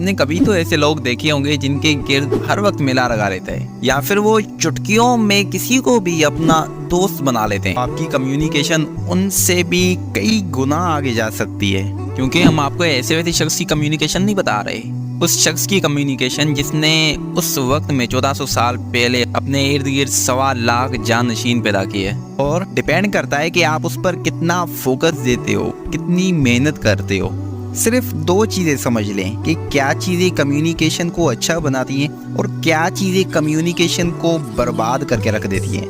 نے کبھی تو ایسے لوگ دیکھے ہوں گے جن کے گرد ہر وقت میلہ لگا لیتے ہیں، یا پھر وہ چٹکیوں میں کسی کو بھی اپنا دوست بنا لیتے ہیں۔ آپ کی کمیونیکیشن ان سے بھی کئی گنا آگے جا سکتی ہے، کیونکہ ہم آپ کو ایسے ویسے شخص کی کمیونیکیشن نہیں بتا رہے، اس شخص کی کمیونیکیشن جس نے اس وقت میں 1400 سال پہلے اپنے ارد گرد 1.25 لاکھ جانشین پیدا کیے، اور ڈیپینڈ کرتا ہے کہ آپ اس پر کتنا فوکس دیتے ہو، کتنی محنت کرتے ہو۔ صرف 2 چیزیں سمجھ لیں کہ کیا چیزیں کمیونیکیشن کو اچھا بناتی ہیں اور کیا چیزیں کمیونیکیشن کو برباد کر کے رکھ دیتی ہیں۔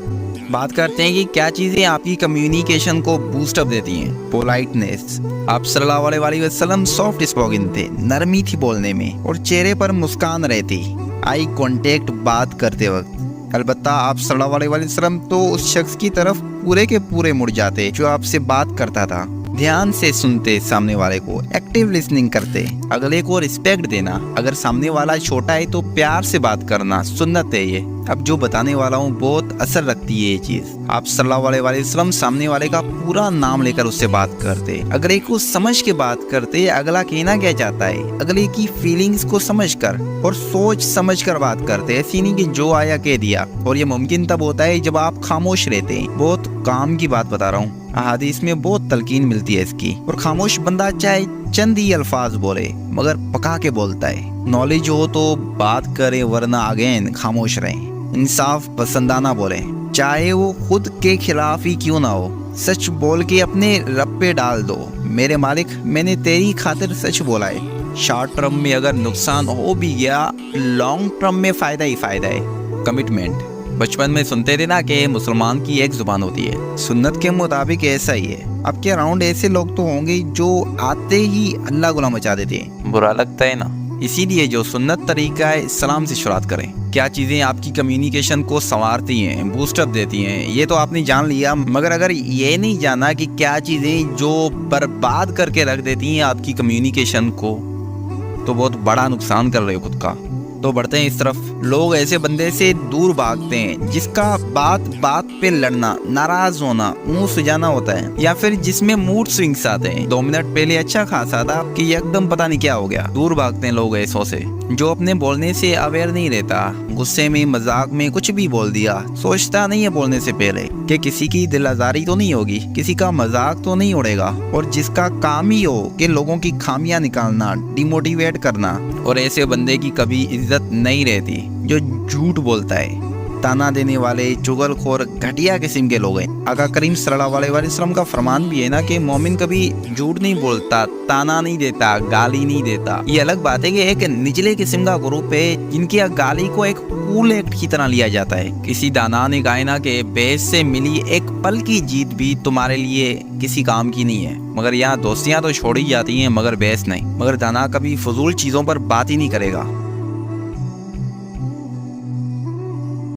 بات کرتے ہیں کہ کیا چیزیں آپ کی کمیونیکیشن کو بوسٹ اپ دیتی ہیں۔ پولائٹنس، آپ صلی اللہ علیہ وسلم سافٹ اسپوکن تھے، نرمی تھی بولنے میں اور چہرے پر مسکان رہتی، آئی کانٹیکٹ بات کرتے وقت۔ البتہ آپ صلی اللہ علیہ وسلم تو اس شخص کی طرف پورے کے پورے مڑ جاتے جو آپ سے بات کرتا تھا، دھیان سے سنتے سامنے والے کو، ایکٹیو لسننگ کرتے، اگلے کو رسپیکٹ دینا، اگر سامنے والا چھوٹا ہے تو پیار سے بات کرنا سنت ہے یہ۔ اب جو بتانے والا ہوں بہت اثر رکھتی ہے یہ چیز۔ آپ صلی اللہ علیہ وسلم سامنے والے کا پورا نام لے کر اس سے بات کرتے، اگلے کو سمجھ کے بات کرتے، اگلا کہنا کیا چاہتا ہے، اگلے کی فیلنگز کو سمجھ کر اور سوچ سمجھ کر بات کرتے، ایسی نہیں کہ جو آیا کہہ دیا۔ اور یہ ممکن تب ہوتا ہے جب آپ خاموش رہتے ہیں۔ بہت کام کی بات بتا رہا ہوں، احادیث میں بہت تلقین ملتی ہے اس کی۔ اور خاموش بندہ چاہے چند ہی الفاظ بولے مگر پکا کے بولتا ہے۔ نالج ہو تو بات کرے، ورنہ اگین خاموش رہیں۔ انصاف پسندانہ بولے، چاہے وہ خود کے خلاف ہی کیوں نہ ہو۔ سچ بول کے اپنے رب پہ ڈال دو، میرے مالک میں نے تیری خاطر سچ بولا ہے۔ شارٹ ٹرم میں اگر نقصان ہو بھی گیا، لانگ ٹرم میں فائدہ ہی فائدہ ہے۔ کمٹمنٹ، بچپن میں سنتے تھے نا کہ مسلمان کی ایک زبان ہوتی ہے، سنت کے مطابق ایسا ہی ہے۔ آپ کے اراؤنڈ ایسے لوگ تو ہوں گے جو آتے ہی اللہ گلا مچا دیتے ہیں، برا لگتا ہے نا۔ اسی لیے جو سنت طریقہ ہے، سلام سے شروعات کریں۔ کیا چیزیں آپ کی کمیونیکیشن کو سنوارتی ہیں، بوسٹ اپ دیتی ہیں، یہ تو آپ نے جان لیا، مگر اگر یہ نہیں جانا کہ کیا چیزیں جو برباد کر کے رکھ دیتی ہیں آپ کی کمیونیکیشن کو، تو بہت بڑا نقصان کر رہے ہو خود کا۔ تو بڑھتے ہیں اس طرف۔ لوگ ایسے بندے سے دور بھاگتے ہیں جس کا بات بات پہ لڑنا، ناراض ہونا، منہ سجانا ہوتا ہے، یا پھر جس میں موڈ سوئنگس آتے ہیں۔ 2 منٹ پہلے اچھا خاصا تھا کہ یک دم پتہ نہیں کیا ہو گیا۔ دور بھاگتے ہیں لوگ ایسوں سے جو اپنے بولنے سے اویئر نہیں رہتا، غصے میں مذاق میں کچھ بھی بول دیا، سوچتا نہیں ہے بولنے سے پہلے کہ کسی کی دل آزاری تو نہیں ہوگی، کسی کا مذاق تو نہیں اڑے گا، اور جس کا کام ہی ہو کہ لوگوں کی خامیاں نکالنا، ڈیموٹیویٹ کرنا۔ اور ایسے بندے کی کبھی عزت نہیں رہتی جو جھوٹ بولتا ہے۔ تانا دینے والے، چغل خور، گھٹیا قسم کے لوگ ہیں۔ آقا کریم صلی اللہ علیہ وسلم کا فرمان بھی ہے نا کہ مومن کبھی جھوٹ نہیں بولتا، تانا نہیں دیتا، گالی نہیں دیتا۔ یہ الگ بات ہے کہ ایک نچلے قسم کا گروپ ہے جن کی گالی کو ایک کول ایکٹ کی طرح لیا جاتا ہے۔ کسی دانا نے کہا نا کہ بحث سے ملی ایک پل کی جیت بھی تمہارے لیے کسی کام کی نہیں ہے، مگر یہاں دوستیاں تو چھوڑی جاتی ہیں مگر بحث نہیں۔ مگر دانا کبھی فضول چیزوں پر بات ہی نہیں کرے گا۔